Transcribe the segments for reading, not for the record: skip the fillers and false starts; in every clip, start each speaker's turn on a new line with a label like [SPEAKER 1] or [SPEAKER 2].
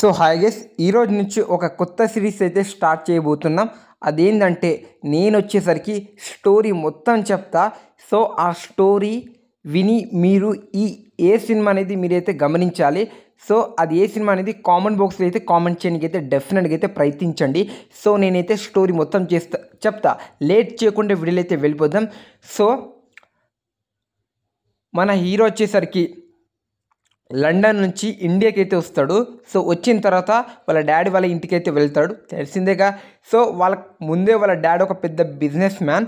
[SPEAKER 1] So hi guys, ఈరోజు నుంచి ఒక కొత్త సిరీస్ అయితే స్టార్ట్ చేయబోతున్నాం. అదేంటంటే నేను వచ్చేసరికి స్టోరీ మొత్తం చెప్తా. సో ఆ స్టోరీ విని మీరు ఏ సినిమా అనేది మీరైతే గమనించాలి. సో అది ఏ సినిమా అనేది కామెంట్ బాక్స్లో అయితే కామెంట్ చేయడానికి అయితే డెఫినెట్గా అయితే ప్రయత్నించండి. సో నేనైతే స్టోరీ మొత్తం చెప్తా. లేట్ చేయకుండా వీడియోలో అయితే వెళ్ళిపోదాం. సో మన హీరో వచ్చేసరికి లండన్ నుంచి ఇండియాకి అయితే వస్తాడు. సో వచ్చిన తర్వాత వాళ్ళ డాడీ వాళ్ళ ఇంటికి అయితే వెళ్తాడు, తెలిసిందేగా. సో వాళ్ళ ముందే వాళ్ళ డాడీ ఒక పెద్ద బిజినెస్ మ్యాన్.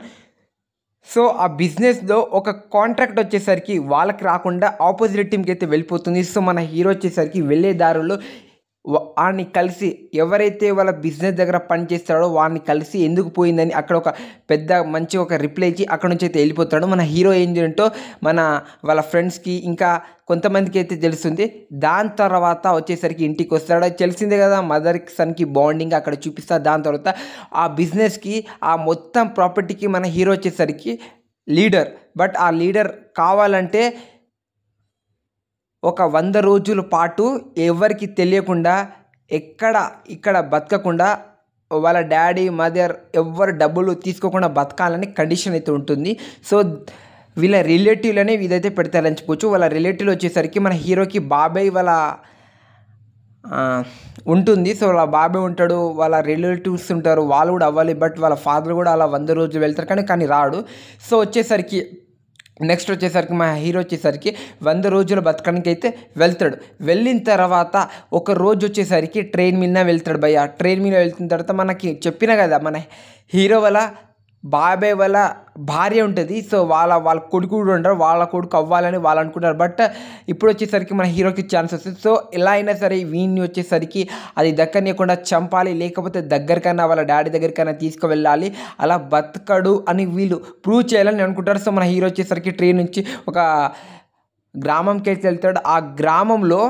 [SPEAKER 1] సో ఆ బిజినెస్లో ఒక కాంట్రాక్ట్ వచ్చేసరికి వాళ్ళకి రాకుండా ఆపోజిట్ టీంకి అయితే వెళ్ళిపోతుంది. సో మన హీరో వచ్చేసరికి వెళ్ళే దారుల్లో వాడిని కలిసి, ఎవరైతే వాళ్ళ బిజినెస్ దగ్గర పనిచేస్తాడో వాడిని కలిసి ఎందుకు పోయిందని అక్కడ ఒక పెద్ద మంచి ఒక రిప్లై ఇచ్చి అక్కడ నుంచి అయితే వెళ్ళిపోతాడు. మన హీరో ఏం చేయంటో వాళ్ళ ఫ్రెండ్స్కి ఇంకా కొంతమందికి అయితే తెలుస్తుంది. దాని తర్వాత వచ్చేసరికి ఇంటికి వస్తాడు. తెలిసిందే కదా, మదర్కి సన్కి బాండింగ్ అక్కడ చూపిస్తారు. దాని తర్వాత ఆ బిజినెస్కి, ఆ మొత్తం ప్రాపర్టీకి మన హీరో వచ్చేసరికి లీడర్. బట్ ఆ లీడర్ కావాలంటే ఒక 100 రోజుల పాటు ఎవరికి తెలియకుండా, ఇక్కడ బతకకుండా, వాళ్ళ డాడీ మదర్ ఎవరు డబ్బులు తీసుకోకుండా బతకాలని కండిషన్ అయితే ఉంటుంది. సో వీళ్ళ రిలేటివ్లనే ఇదైతే పెడతారని చెప్పొచ్చు. వాళ్ళ రిలేటివ్లు వచ్చేసరికి మన హీరోకి బాబాయ్ వాళ్ళ ఉంటుంది. సో వాళ్ళ బాబాయ్ ఉంటాడు, వాళ్ళ రిలేటివ్స్ ఉంటారు, వాళ్ళు కూడా అవ్వాలి. బట్ వాళ్ళ ఫాదర్ కూడా అలా 100 రోజులు వెళ్తారు, కానీ రాడు. సో వచ్చేసరికి నెక్స్ట్ వచ్చేసరికి మా హీరో వచ్చేసరికి 100 రోజుల బతకడానికి అయితే వెళ్తాడు. వెళ్ళిన తర్వాత ఒక రోజు వచ్చేసరికి ట్రైన్ మీద వెళ్తాడు భయ్య. ట్రైన్ మీద వెళ్తున్న తర్వాత మనకి చెప్పిన కదా, మన హీరో వాళ్ళ బాబాయ్ వాళ్ళ భార్య ఉంటుంది. సో వాళ్ళ కొడుకు కూడా ఉంటారు, వాళ్ళ కొడుకు అవ్వాలని వాళ్ళు అనుకుంటారు. బట్ ఇప్పుడు వచ్చేసరికి మన హీరోకి ఛాన్స్ వస్తుంది. సో ఎలా అయినా సరే వీడిని వచ్చేసరికి అది దక్కనీయకుండా చంపాలి, లేకపోతే దగ్గరికైనా వాళ్ళ డాడీ దగ్గరికైనా తీసుకువెళ్ళాలి, అలా బతకడు అని వీళ్ళు ప్రూవ్ చేయాలని అనుకుంటారు. సో మన హీరో వచ్చేసరికి ట్రైన్ నుంచి ఒక గ్రామంకి అయితే వెళ్తాడు. ఆ గ్రామంలో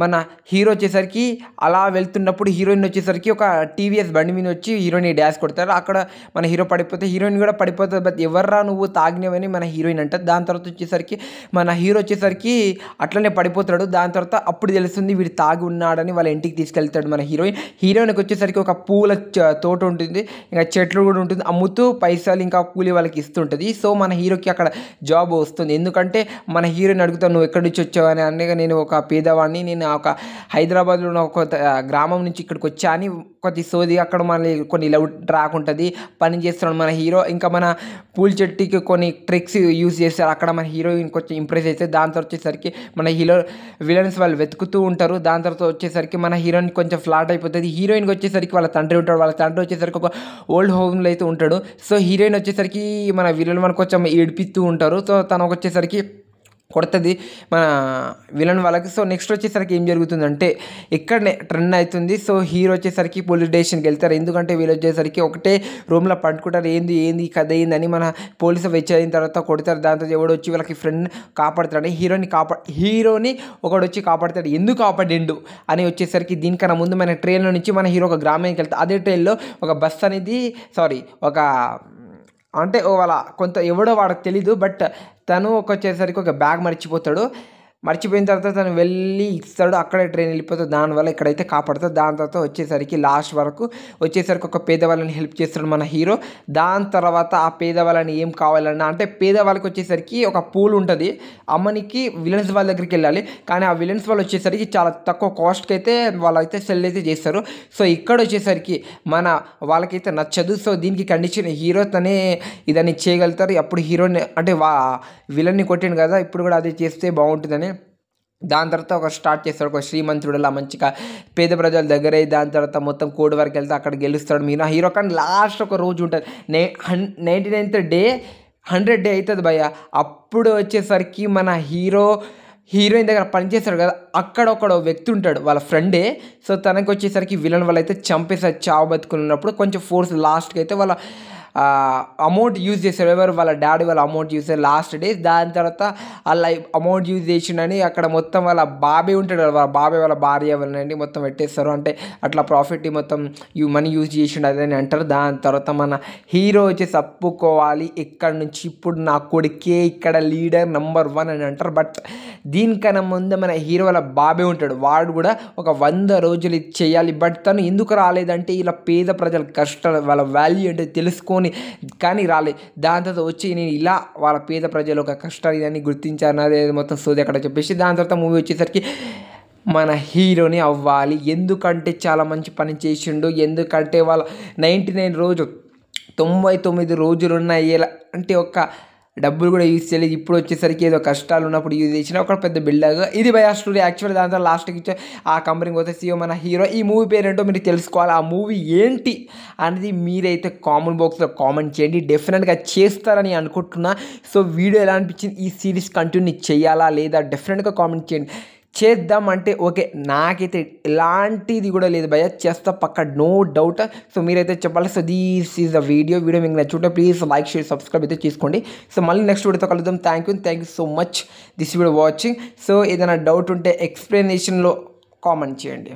[SPEAKER 1] మన హీరో వచ్చేసరికి అలా వెళ్తున్నప్పుడు హీరోయిన్ వచ్చేసరికి ఒక టీవీఎస్ బండి మీద వచ్చి హీరోయిన్ డ్యాష్ కొడతారు. అక్కడ మన హీరో పడిపోతే హీరోయిన్ కూడా పడిపోతుంది. బట్ ఎవర్రా నువ్వు తాగినవని మన హీరోయిన్ అంటారు. దాని తర్వాత వచ్చేసరికి మన హీరో వచ్చేసరికి అట్లనే పడిపోతాడు. దాని తర్వాత అప్పుడు తెలుస్తుంది వీడు తాగి ఉన్నాడని. వాళ్ళ ఇంటికి తీసుకెళ్తాడు మన హీరోయిన్కి వచ్చేసరికి ఒక పూల తోట ఉంటుంది, ఇంకా చెట్లు కూడా ఉంటుంది, అమ్ముతూ పైసలు ఇంకా కూలి వాళ్ళకి ఇస్తుంటుంది. సో మన హీరోకి అక్కడ జాబ్ వస్తుంది. ఎందుకంటే మన హీరోయిన్ అడుగుతాను, నువ్వు ఎక్కడి నుంచి వచ్చావు అని. అనగా నేను ఒక పేదవాడిని, నేను ఒక హైదరాబాద్లో ఉన్న ఒక గ్రామం నుంచి ఇక్కడికి వచ్చా అని కొద్ది సోది అక్కడ మళ్ళీ కొన్ని లవ్ ట్రాక్ ఉంటుంది, పని చేస్తున్నాడు మన హీరో. ఇంకా మన పూల చెట్టుకి కొన్ని ట్రిక్స్ యూజ్ చేస్తారు. అక్కడ మన హీరోయిన్ కొంచెం ఇంప్రెస్ అయితే దాని తర్వాత వచ్చేసరికి మన విలన్స్ వాళ్ళు వెతుకుతూ ఉంటారు. దాని తర్వాత వచ్చేసరికి మన హీరోయిన్ కొంచెం ఫ్లాట్ అయిపోతుంది. హీరోయిన్కి వచ్చేసరికి వాళ్ళ తండ్రి ఉంటాడు. వాళ్ళ తండ్రి వచ్చేసరికి ఒక ఓల్డ్ హోమ్లో అయితే ఉంటాడు. సో హీరోయిన్ వచ్చేసరికి మన విలన్ మనకు కొంచెం ఏడిపిస్తూ ఉంటారు. సో తనకు వచ్చేసరికి కొడుతుంది మన విలన్ వాళ్ళకి. సో నెక్స్ట్ వచ్చేసరికి ఏం జరుగుతుందంటే ఇక్కడనే ట్రెండ్ అవుతుంది. సో హీరో వచ్చేసరికి పోలీస్ స్టేషన్కి వెళ్తారు. ఎందుకంటే వీళ్ళు వచ్చేసరికి ఒకటే రూమ్లో పడుకుంటారు. ఏంది కథ ఏందని మన పోలీసు వెచ్చయిన తర్వాత కొడతారు. దాంతో ఎవడు వచ్చి వాళ్ళకి ఫ్రెండ్ కాపాడుతాడు, హీరోని ఒకడు వచ్చి కాపాడుతాడు. ఎందుకు కాపాడిండు అని వచ్చేసరికి దీనికన్నా ముందు మన ట్రైన్లో నుంచి మన హీరో ఒక గ్రామానికి వెళ్తాడు. అదే ట్రైన్లో ఒక బస్ అనేది అంటే వాళ్ళ ఎవడో వాడికి తెలీదు. బట్ తను వచ్చేసరికి ఒక బ్యాగ్ మర్చిపోయిన తర్వాత తను వెళ్ళి ఇస్తాడు. అక్కడే ట్రైన్ వెళ్ళిపోతుంది. దానివల్ల ఇక్కడైతే కాపాడుతాడు. దాని తర్వాత వచ్చేసరికి లాస్ట్ వరకు వచ్చేసరికి ఒక పేదవాళ్ళని హెల్ప్ చేస్తాడు మన హీరో. దాని తర్వాత ఆ పేదవాళ్ళని ఏం కావాలన్నా, అంటే పేదవాళ్ళకి వచ్చేసరికి ఒక పూల్ ఉంటుంది, అమ్మనికి విలన్స్ వాళ్ళ దగ్గరికి వెళ్ళాలి. కానీ ఆ విలన్స్ వాళ్ళు వచ్చేసరికి చాలా తక్కువ కాస్ట్కి అయితే వాళ్ళైతే సెల్ అయితే చేస్తారు. సో ఇక్కడ వచ్చేసరికి వాళ్ళకైతే నచ్చదు. సో దీనికి కండిషన్ హీరో తనే ఇదని చేయగలుగుతారు. అప్పుడు హీరోని అంటే విలన్ని కొట్టిండు కదా, ఇప్పుడు కూడా అదే చేస్తే బాగుంటుందని దాని తర్వాత ఒక స్టార్ట్ చేస్తాడు. ఒక శ్రీమంతుడు అలా మంచిగా పేద ప్రజల దగ్గర. దాని తర్వాత మొత్తం కోడి వరకు వెళ్తే అక్కడ గెలుస్తాడు మీనా హీరో. కానీ లాస్ట్ ఒక రోజు ఉంటుంది, 99th డే 100 డే అవుతుంది భయ్య. అప్పుడు వచ్చేసరికి మన హీరోయిన్ దగ్గర పనిచేస్తాడు కదా, అక్కడ ఒక వ్యక్తి ఉంటాడు, వాళ్ళ ఫ్రెండే. సో తనకు వచ్చేసరికి విలన్ వాళ్ళు అయితే చంపేసారు చావు బతుకున్నప్పుడు. కొంచెం ఫోర్స్ లాస్ట్కి అయితే వాళ్ళ అమౌంట్ యూజ్ చేశారు, ఎవరు వాళ్ళ డాడీ వాళ్ళ అమౌంట్ యూజ్ చేశారు లాస్ట్ డేస్. దాని తర్వాత వాళ్ళ అమౌంట్ యూజ్ చేసిండని అక్కడ మొత్తం వాళ్ళ బాబాయ్ ఉంటాడు, వాళ్ళ బాబాయ్ వాళ్ళ భార్య వాళ్ళని మొత్తం పెట్టేస్తారు. అంటే అట్లా ప్రాఫిట్ మొత్తం మనీ యూజ్ చేసిండు అదని అంటారు. దాని తర్వాత మన హీరో వచ్చేసి ఒప్పుకోవాలి ఇక్కడ నుంచి ఇప్పుడు నా కొడుకే ఇక్కడ లీడర్ నెంబర్ 1 అని అంటారు. బట్ దీనికన్నా ముందు మన హీరో వాళ్ళ బాబాయ్ ఉంటాడు, వాడు కూడా ఒక 100 రోజులు ఇది చేయాలి. బట్ తను ఎందుకు రాలేదంటే ఇలా పేద ప్రజల కష్టాలు వాళ్ళ వాల్యూ ఏంటో తెలుసుకొని కానీ రాలేదు. దాని తర్వాత వచ్చి నేను ఇలా వాళ్ళ పేద ప్రజలు ఒక కష్టాలు ఇదని గుర్తించాను, అదే మొత్తం సోది అక్కడ చెప్పేసి దాని తర్వాత మూవీ వచ్చేసరికి మన హీరోని అవ్వాలి. ఎందుకంటే చాలా మంచి పని చేసిండు, ఎందుకంటే వాళ్ళ 99 రోజులు 99 రోజులు ఉన్నాయి ఎలా అంటే ఒక డబ్బులు కూడా యూజ్ చేయలేదు. ఇప్పుడు వచ్చేసరికి ఏదో కష్టాలు ఉన్నప్పుడు యూజ్ చేసిన ఒక పెద్ద బిల్డర్. ఇది బై ఆ స్టోరీ యాక్చువల్. దాని తర్వాత లాస్ట్కి ఇచ్చే ఆ కంపెనీకి పోతే సీఓ మన హీరో. ఈ మూవీ పేరేంటో మీరు తెలుసుకోవాలి, ఆ మూవీ ఏంటి అనేది మీరైతే కామెంట్ బాక్స్లో కామెంట్ చేయండి, డెఫినెట్గా చేస్తారని అనుకుంటున్నా. సో వీడియో ఎలా అనిపించింది, ఈ సిరీస్ కంటిన్యూ చేయాలా లేదా డెఫినెట్గా కామెంట్ చేయండి. చేద్దాం అంటే ఓకే, నాకైతే ఎలాంటిది కూడా లేదు భయ్యా, చేస్తా పక్క నో డౌట్. సో మీరైతే చెప్పాలి. So this is the video మీకు నచ్చుంటే ప్లీజ్ లైక్ షేర్ సబ్స్క్రైబ్ అయితే చేసుకోండి. సో మళ్ళీ నెక్స్ట్ వీడియోతో కలుద్దాం. Thank you so much this video watching. So ఏదైనా డౌట్ ఉంటే ఎక్స్ప్లెనేషన్లో కామెంట్ చేయండి.